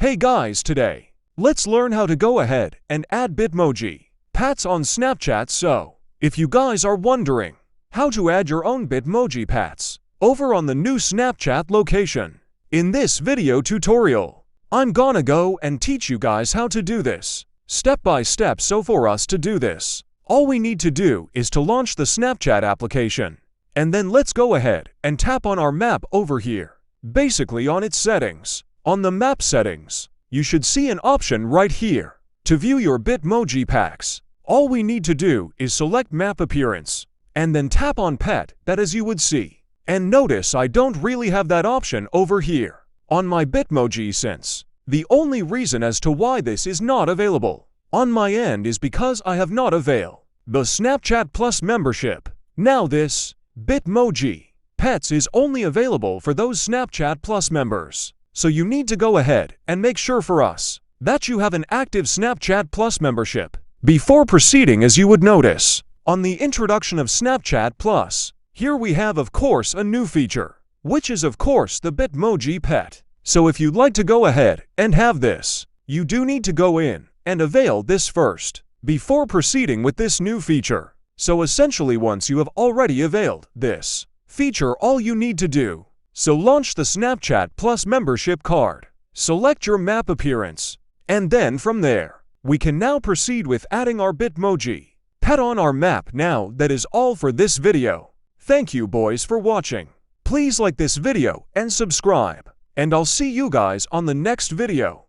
Hey guys, today, let's learn how to go ahead and add Bitmoji pats on Snapchat. So, if you guys are wondering how to add your own Bitmoji pats over on the new Snapchat location, in this video tutorial, I'm gonna go and teach you guys how to do this step by step. So for us to do this, all we need to do is to launch the Snapchat application. And then let's go ahead and tap on our map over here. Basically on its settings. On the map settings, you should see an option right here to view your Bitmoji packs. All we need to do is select map appearance and then tap on pet, that as you would see. And notice I don't really have that option over here on my Bitmoji, since the only reason as to why this is not available on my end is because I have not availed the Snapchat Plus membership. Now this Bitmoji Pets is only available for those Snapchat Plus members. So you need to go ahead and make sure for us that you have an active Snapchat Plus membership before proceeding. As you would notice on the introduction of Snapchat Plus, here we have of course a new feature, which is of course the Bitmoji Pet. So if you'd like to go ahead and have this, you do need to go in and avail this first before proceeding with this new feature. So essentially once you have already availed this feature, all you need to do, so launch the Snapchat Plus membership card, select your map appearance, and then from there, we can now proceed with adding our Bitmoji pet on our map. Now that is all for this video. Thank you boys for watching. Please like this video and subscribe, and I'll see you guys on the next video.